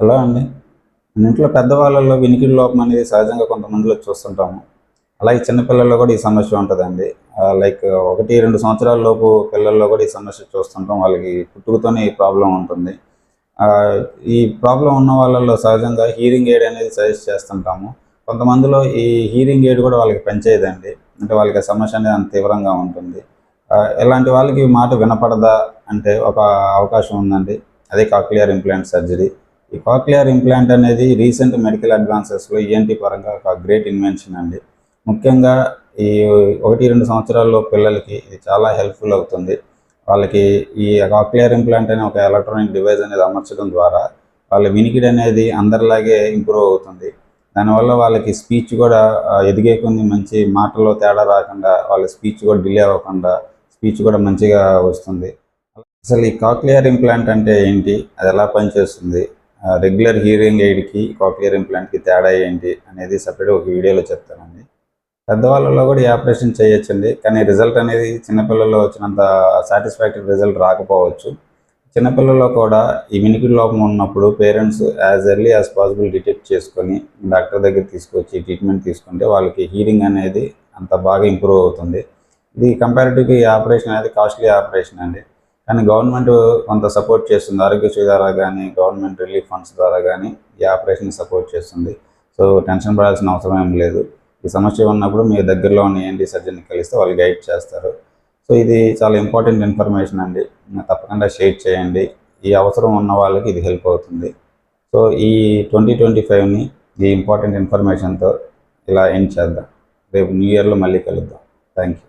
Hello అండి. మన ఇంట్లో పెద్దవాళ్ళలో వినికిడి లోపం అనేది సహజంగా కొంతమందిలో చూస్తుంటాము. అలాగే చిన్న పిల్లల్లో కూడా ఈ సమస్య ఉంటదండి. లైక్ 1, 2 సంవత్సరాల లోపు పిల్లల్లో కూడా ఈ సమస్య చూస్తుంటాం. వాళ్ళకి పుట్టుకతోనే ఈ ప్రాబ్లమ్ ఉంటుంది. ఆహ్, ఈ ప్రాబ్లమ్ ఉన్న వాళ్ళలో సహజంగా హీరింగ్ ఎయిడ్ అనేది సజెస్ట్ చేస్తుంటాము. కొంతమందిలో ఈ హీరింగ్ ఎయిడ్ కూడా వాళ్ళకి పనిచేయదండి. అంటే వాళ్ళకి ఆ సమస్య అనేది అంత తీవ్రంగా ఉంటుంది. ఇలాంటి వాళ్ళకి మాట వినపడదా అంటే ఒక అవకాశం ఉందండి. అదే కాక్లియర్ ఇంప్లాంట్ సర్జరీ. ఈ కాక్లియర్ ఇంప్లాంట్ అనేది రీసెంట్ మెడికల్ అడ్వాన్సెస్‌లో ఈఎన్‌టీ పరంగా ఒక గ్రేట్ ఇన్వెన్షన్ అండి. ముఖ్యంగా ఈ 1, 2 సంవత్సరాల్లో పిల్లలకి ఇది చాలా హెల్ప్‌ఫుల్ అవుతుంది. వాళ్ళకి ఈ కాక్లియర్ ఇంప్లాంట్ అనే ఒక ఎలక్ట్రానిక్ డివైస్ అనేది అమర్చడం ద్వారా వాళ్ళ వినికిడి అనేది అందరిలాగే ఇంప్రూవ్ అవుతుంది. దానివల్ల వాళ్ళకి స్పీచ్ కూడా ఎదిగే కొద్దీ మంచి మాటల్లో తేడా రాకుండా, వాళ్ళ స్పీచ్ కూడా డిలే అవ్వకుండా, స్పీచ్ కూడా మంచిగా వస్తుంది. అసలు ఈ కాక్లియర్ ఇంప్లాంట్ అంటే ఏంటి? అది ఎలా పనిచేస్తుంది? రెగ్యులర్ హియరింగ్ ఎయిడ్‌కి, కాక్లియర్ ఇంప్లాంట్‌కి తేడా ఏంటి? అనేది సెపరేట్‌గా ఒక వీడియోలో చెప్తానండి. పెద్దవాళ్ళలో కూడా ఈ ఆపరేషన్ చేయొచ్చండి. కానీ రిజల్ట్ అనేది చిన్న పిల్లల్లో వచ్చినంత సాటిస్ఫాక్టరీ రిజల్ట్ రాకపోవచ్చు. చిన్న పిల్లల్లో కూడా ఈ వినికిడి లోపం ఉన్నప్పుడు parents as early as possible detect చేసుకొని డాక్టర్ దగ్గరికి తీసుకొచ్చి ట్రీట్మెంట్ తీసుకుంటే వాళ్ళకి హీరింగ్ అనేది అంత బాగా ఇంప్రూవ్ అవుతుంది. ఇది కంపారిటివ్‌గా ఈ ఆపరేషన్ అనేది కాస్ట్లీ ఆపరేషన్ అండి. కానీ గవర్నమెంట్ కొంత సపోర్ట్ చేస్తుంది. ఆరోగ్యశ్రీ ద్వారా గానీ, గవర్నమెంట్ రిలీఫ్ ఫండ్స్ ద్వారా గానీ ఈ ఆపరేషన్‌ని సపోర్ట్ చేస్తుంది. సో, టెన్షన్ పడాల్సిన అవసరం ఏం లేదు. ఈ సమస్య ఉన్నప్పుడు మీ దగ్గరలో ఉన్న ఈఎన్‌టీ సర్జన్‌ని కలిస్తే వాళ్ళు గైడ్ చేస్తారు. సో, ఇది చాలా ఇంపార్టెంట్ ఇన్ఫర్మేషన్ అండి. తప్పకుండా షేర్ చేయండి. ఈ అవసరం ఉన్న వాళ్ళకి ఇది హెల్ప్ అవుతుంది. సో, ఈ 2025ని ఈ ఇంపార్టెంట్ ఇన్ఫర్మేషన్‌తో ఇలా ఎండ్ చేద్దాం. రేపు న్యూ ఇయర్‌లో మళ్ళీ కలుద్దాం. Thank you.